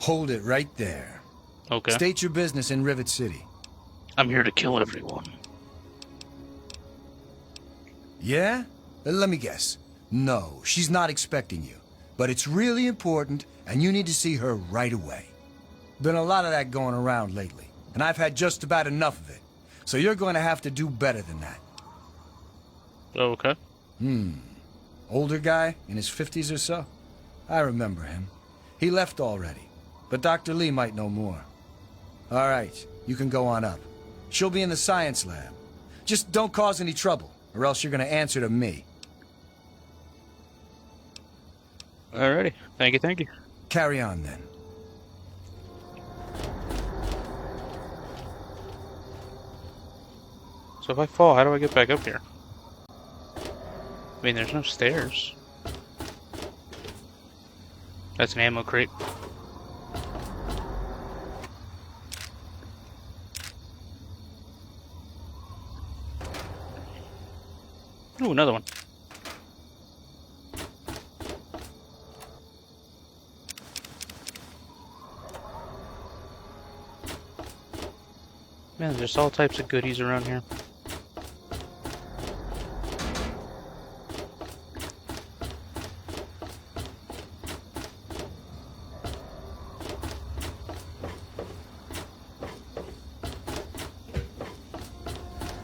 Hold it right there. Okay. State your business in Rivet City. I'm here to kill everyone. Yeah? Let me guess. No, she's not expecting you. But it's really important, and you need to see her right away. Been a lot of that going around lately, and I've had just about enough of it. So you're going to have to do better than that. Okay. Older guy, in his 50s or so? I remember him. He left already, but Dr. Lee might know more. All right, you can go on up. She'll be in the science lab. Just don't cause any trouble, or else you're going to answer to me. Alrighty. Thank you, thank you. Carry on, then. So if I fall, how do I get back up here? I mean, there's no stairs. That's an ammo crate. Ooh, another one. Man, there's all types of goodies around here.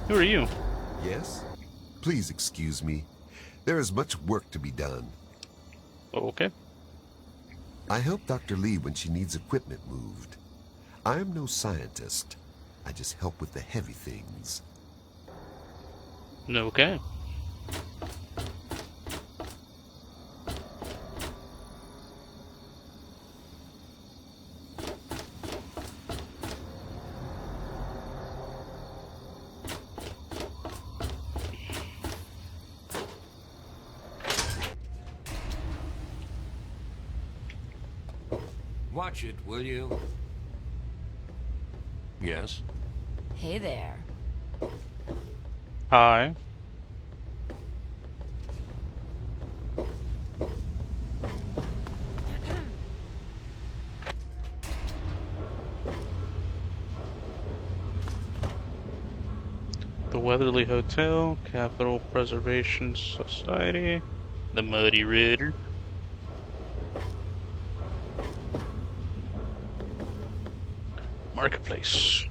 Who are you? Yes? Please excuse me. There is much work to be done. Okay. I help Dr. Lee when she needs equipment moved. I am no scientist. I just help with the heavy things. Okay. Watch it, will you? Yes? Hey there. Hi. The Weatherly Hotel, Capital Preservation Society, the Muddy Ritter. Marketplace.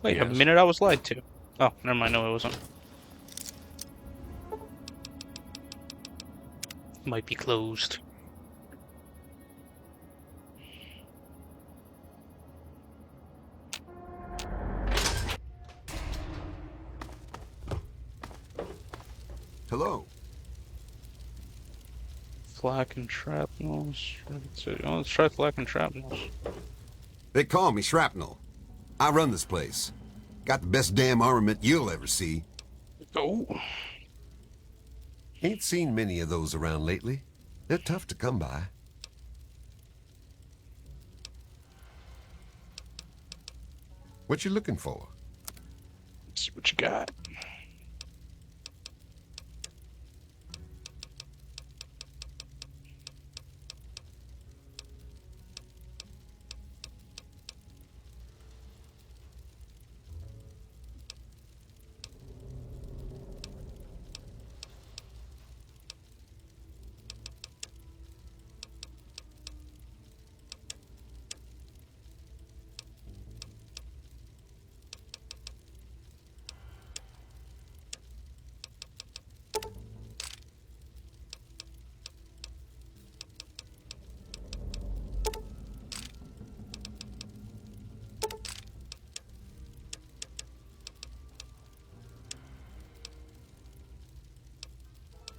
Wait a Yes. minute, I was lied to. Oh, never mind, no it wasn't. Might be closed. Hello. Flak and shrapnels. Oh, let's try flak and shrapnels. They call me Shrapnel. I run this place. Got the best damn armament you'll ever see. Oh. Ain't seen many of those around lately. They're tough to come by. What you looking for? Let's see what you got.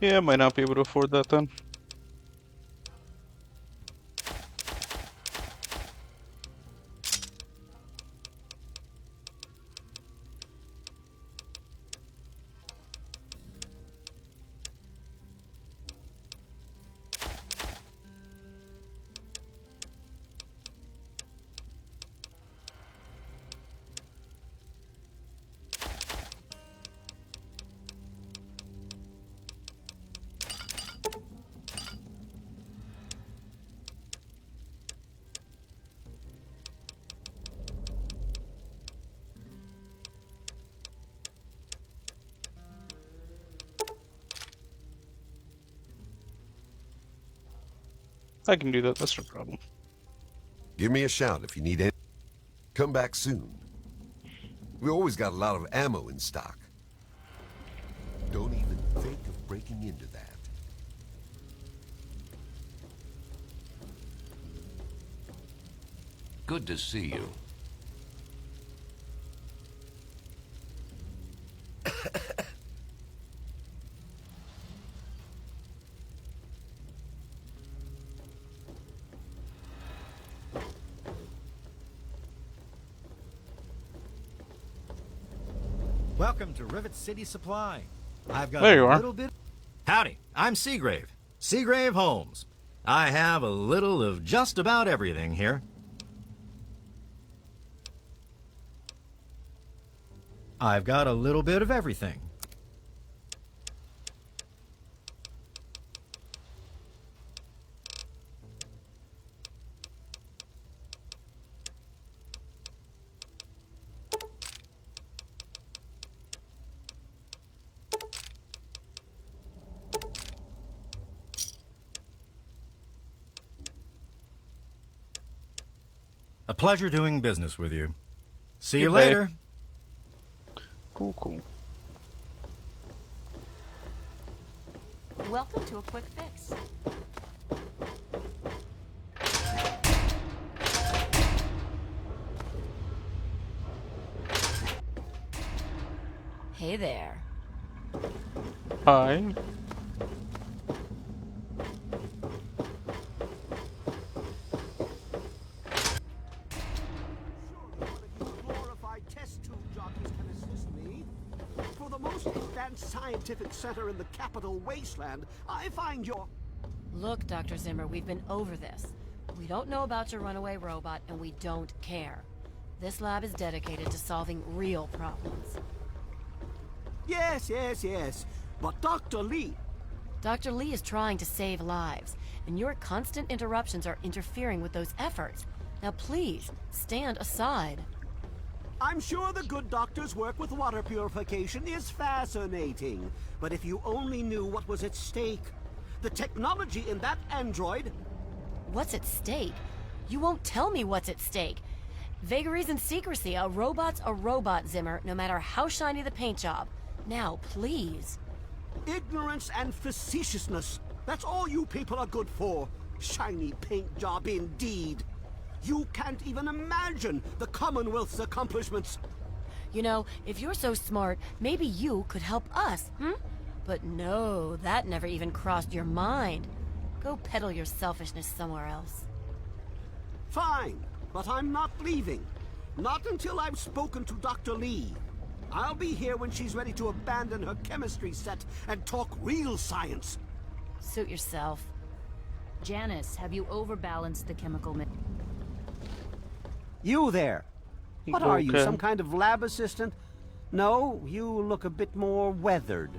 Yeah, I might not be able to afford that then. I can do that, that's no problem. Give me a shout if you need any. Come back soon. We always got a lot of ammo in stock. Don't even think of breaking into that. Good to see you. Welcome to Rivet City Supply. I've got There you a are. little bit. Howdy, I'm Seagrave. Seagrave Holmes. I have a little of just about everything here. I've got a little bit of everything. A pleasure doing business with you. See you Goodbye. later. Cool, cool. Welcome to a quick fix. Hey there. Hi. Glorified test tube jockeys can assist me. For the most advanced scientific center in the capital wasteland, I find your... Look, Dr. Zimmer, we've been over this. We don't know about your runaway robot, and we don't care. This lab is dedicated to solving real problems. Yes, yes, yes. But Dr. Lee... Dr. Lee is trying to save lives, and your constant interruptions are interfering with those efforts. Now please, stand aside. I'm sure the good doctor's work with water purification is fascinating. But if you only knew what was at stake. The technology in that android... What's at stake? You won't tell me what's at stake. Vagaries and secrecy. A robot's a robot, Zimmer, no matter how shiny the paint job. Now, please. Ignorance and facetiousness. That's all you people are good for. Shiny paint job indeed. You can't even imagine the Commonwealth's accomplishments. You know, if you're so smart, maybe you could help us, But no, that never even crossed your mind. Go peddle your selfishness somewhere else. Fine, but I'm not leaving. Not until I've spoken to Dr. Lee. I'll be here when she's ready to abandon her chemistry set and talk real science. Suit yourself. Janice, have you overbalanced the chemical mix? You there. What are you, Okay. some kind of lab assistant? No, you look a bit more weathered.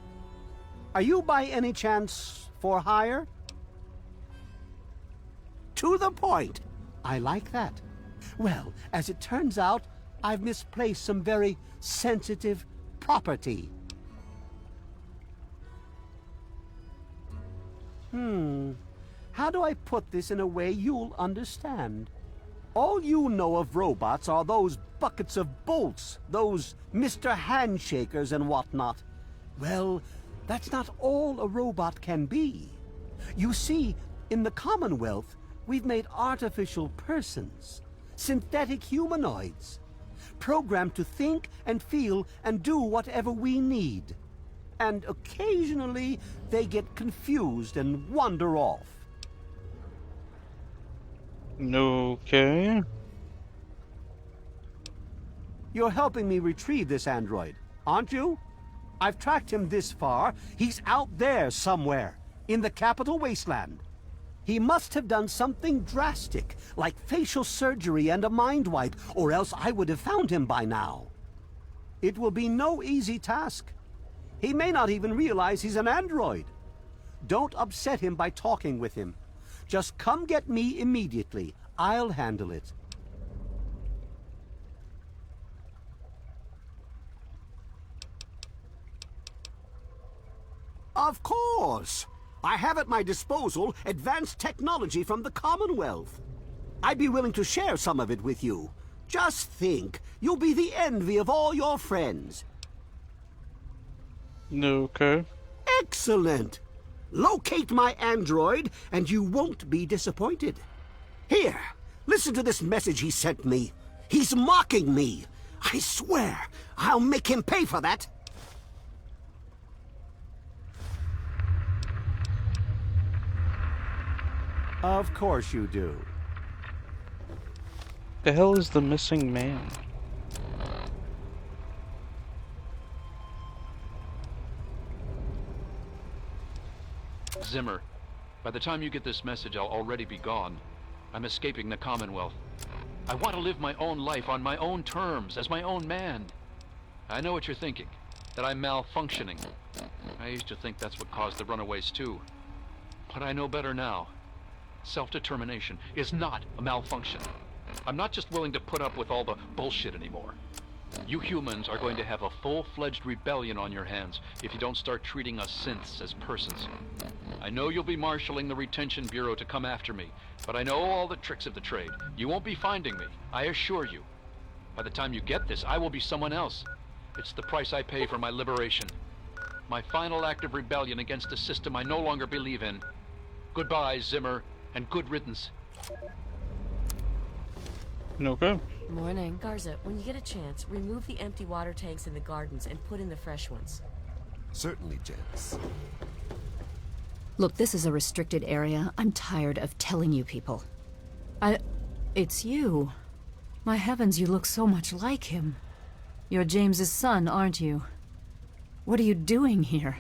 Are you by any chance for hire? To the point. I like that. Well, as it turns out, I've misplaced some very sensitive property. How do I put this in a way you'll understand? All you know of robots are those buckets of bolts, those Mr. Handshakers and whatnot. Well, that's not all a robot can be. You see, in the Commonwealth, we've made artificial persons, synthetic humanoids, programmed to think and feel and do whatever we need. And occasionally, they get confused and wander off. Okay. You're helping me retrieve this android, aren't you? I've tracked him this far. He's out there somewhere, in the capital wasteland. He must have done something drastic, like facial surgery and a mind wipe, or else I would have found him by now. It will be no easy task. He may not even realize he's an android. Don't upset him by talking with him. Just come get me immediately. I'll handle it. Of course. I have at my disposal advanced technology from the Commonwealth. I'd be willing to share some of it with you. Just think, you'll be the envy of all your friends. Okay. Excellent! Locate my android, and you won't be disappointed. Here, listen to this message he sent me. He's mocking me. I swear, I'll make him pay for that. Of course you do. The hell is the missing man? Zimmer, by the time you get this message, I'll already be gone. I'm escaping the Commonwealth. I want to live my own life on my own terms, as my own man. I know what you're thinking, that I'm malfunctioning. I used to think that's what caused the runaways too. But I know better now. Self-determination is not a malfunction. I'm not just willing to put up with all the bullshit anymore. You humans are going to have a full-fledged rebellion on your hands if you don't start treating us synths as persons. I know you'll be marshaling the Retention Bureau to come after me, but I know all the tricks of the trade. You won't be finding me, I assure you. By the time you get this, I will be someone else. It's the price I pay for my liberation. My final act of rebellion against a system I no longer believe in. Goodbye, Zimmer, and good riddance. Okay. Morning. Garza, when you get a chance, remove the empty water tanks in the gardens and put in the fresh ones. Certainly, Janice. Look, this is a restricted area. I'm tired of telling you people. It's you. My heavens, you look so much like him. You're James's son, aren't you? What are you doing here?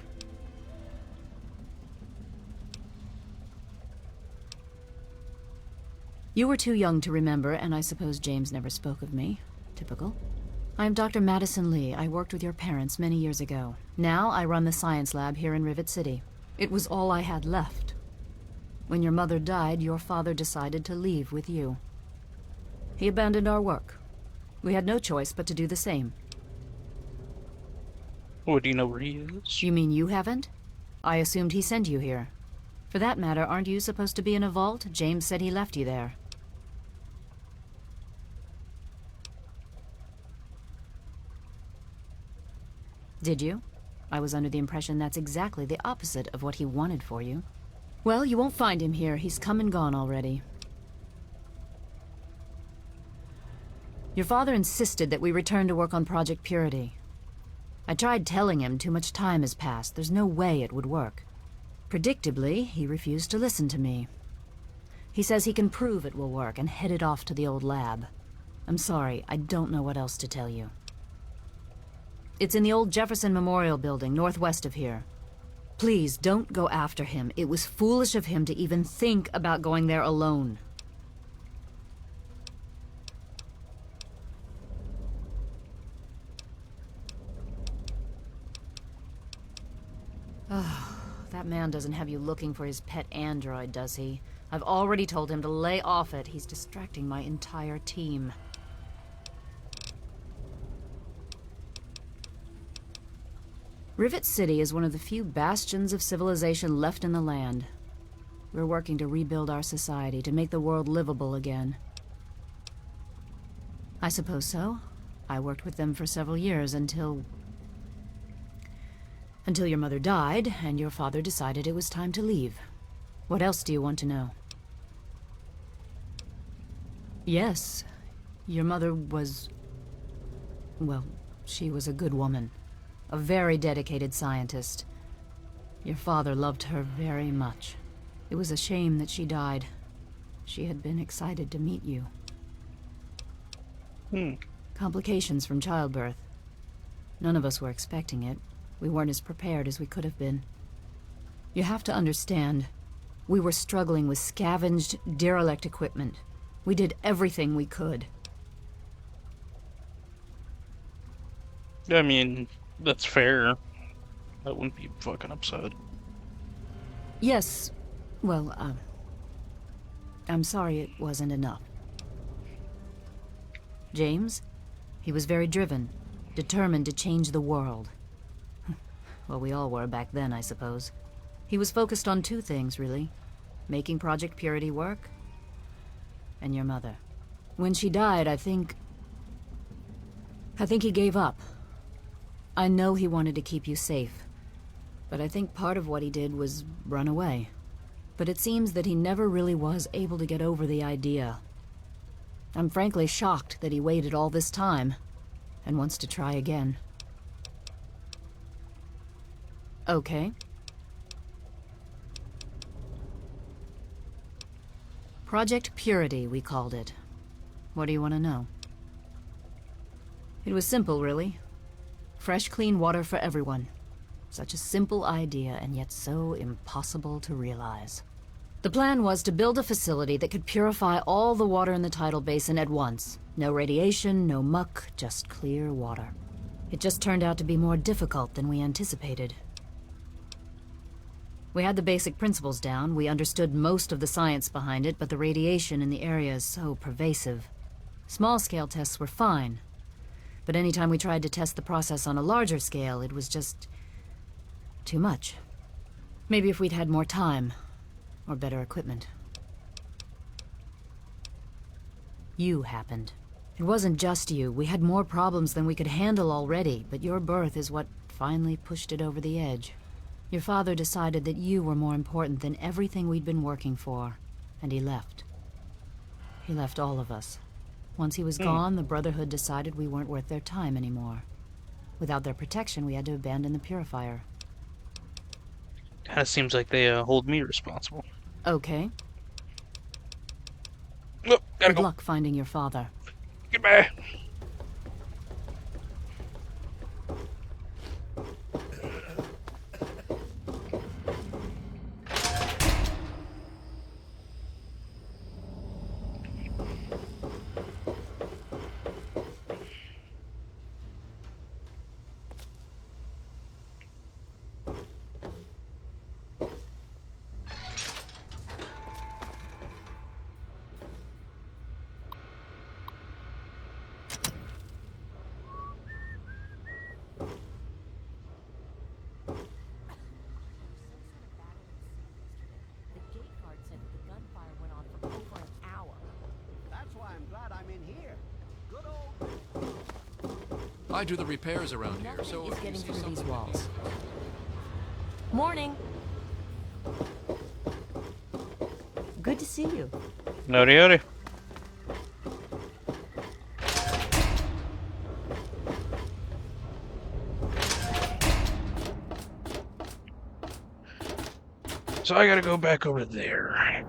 You were too young to remember, and I suppose James never spoke of me. Typical. I'm Dr. Madison Lee. I worked with your parents many years ago. Now I run the science lab here in Rivet City. It was all I had left. When your mother died, your father decided to leave with you. He abandoned our work. We had no choice but to do the same. Oh, do you know where he is? You mean you haven't? I assumed he sent you here. For that matter, aren't you supposed to be in a vault? James said he left you there. Did you? I was under the impression that's exactly the opposite of what he wanted for you. Well, you won't find him here. He's come and gone already. Your father insisted that we return to work on Project Purity. I tried telling him too much time has passed. There's no way it would work. Predictably, he refused to listen to me. He says he can prove it will work and headed off to the old lab. I'm sorry, I don't know what else to tell you. It's in the old Jefferson Memorial Building, northwest of here. Please, don't go after him. It was foolish of him to even think about going there alone. Oh, that man doesn't have you looking for his pet android, does he? I've already told him to lay off it. He's distracting my entire team. Rivet City is one of the few bastions of civilization left in the land. We're working to rebuild our society, to make the world livable again. I suppose so. I worked with them for several years until your mother died, and your father decided it was time to leave. What else do you want to know? Yes, your mother was... well, she was a good woman. A very dedicated scientist. Your father loved her very much. It was a shame that she died. She had been excited to meet you. Complications from childbirth. None of us were expecting it. We weren't as prepared as we could have been. You have to understand, we were struggling with scavenged, derelict equipment. We did everything we could. I mean, that's fair. I wouldn't be fucking upset. Yes, well, I'm sorry it wasn't enough. James? He was very driven, determined to change the world. Well, we all were back then, I suppose. He was focused on two things, really. Making Project Purity work, and your mother. When she died, I think he gave up. I know he wanted to keep you safe, but I think part of what he did was run away. But it seems that he never really was able to get over the idea. I'm frankly shocked that he waited all this time, and wants to try again. Okay. Project Purity, we called it. What do you want to know? It was simple, really. Fresh, clean water for everyone. Such a simple idea, and yet so impossible to realize. The plan was to build a facility that could purify all the water in the tidal basin at once. No radiation, no muck, just clear water. It just turned out to be more difficult than we anticipated. We had the basic principles down, we understood most of the science behind it, but the radiation in the area is so pervasive. Small-scale tests were fine, but anytime we tried to test the process on a larger scale, it was just too much. Maybe if we'd had more time, or better equipment. You happened. It wasn't just you. We had more problems than we could handle already, but your birth is what finally pushed it over the edge. Your father decided that you were more important than everything we'd been working for, and he left. He left all of us. Once he was gone, the Brotherhood decided we weren't worth their time anymore. Without their protection, we had to abandon the purifier. Kinda seems like they hold me responsible. Okay. Look, gotta Good go. luck finding your father. Goodbye. That's why I'm glad I'm in here. Good old... I do the repairs around here, so Nothing is if you getting see through these something that walls. needs- Morning. Good to see you. Howdy, howdy. So I gotta go back over there.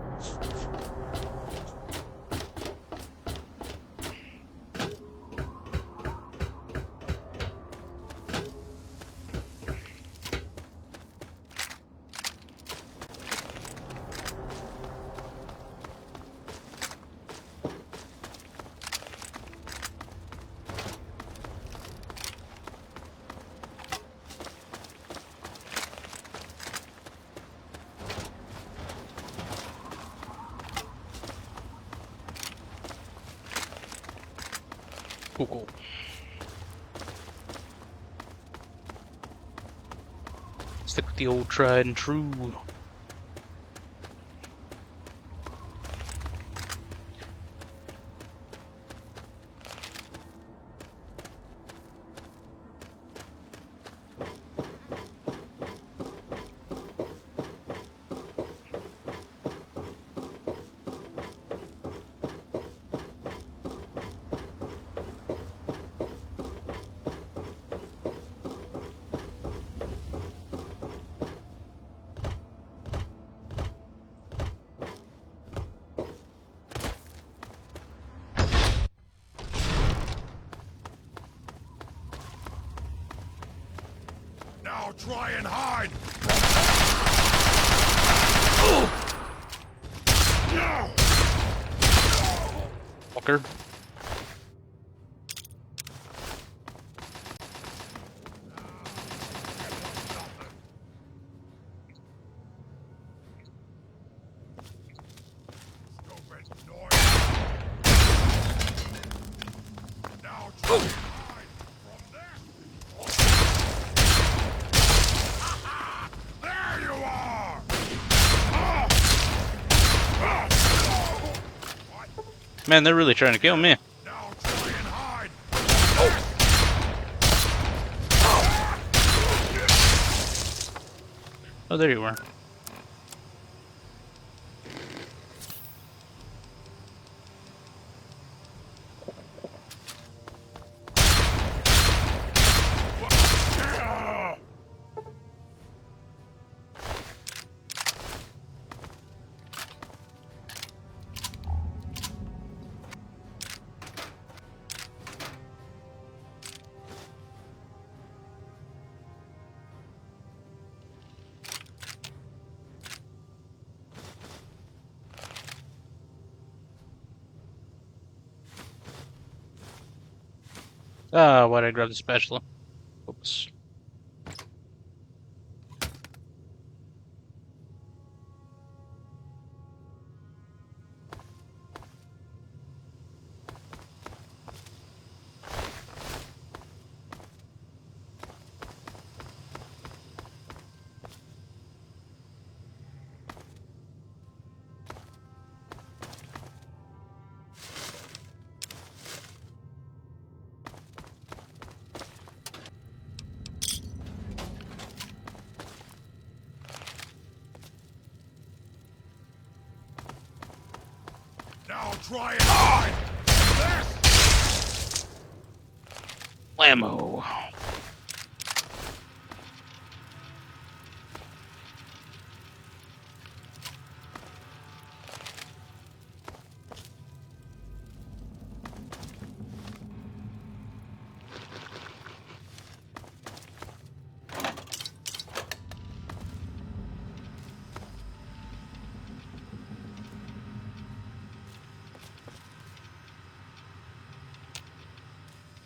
Cool. Stick with the old tried and true. Now try and hide! Fucker. Stupid noise! Now try and hide from this! There you are! Man, they're really trying to kill me. Oh, there you were. Ah, why'd I grab the spatula? Oops. Now try and hide! This! Blammo.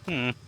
Hmm.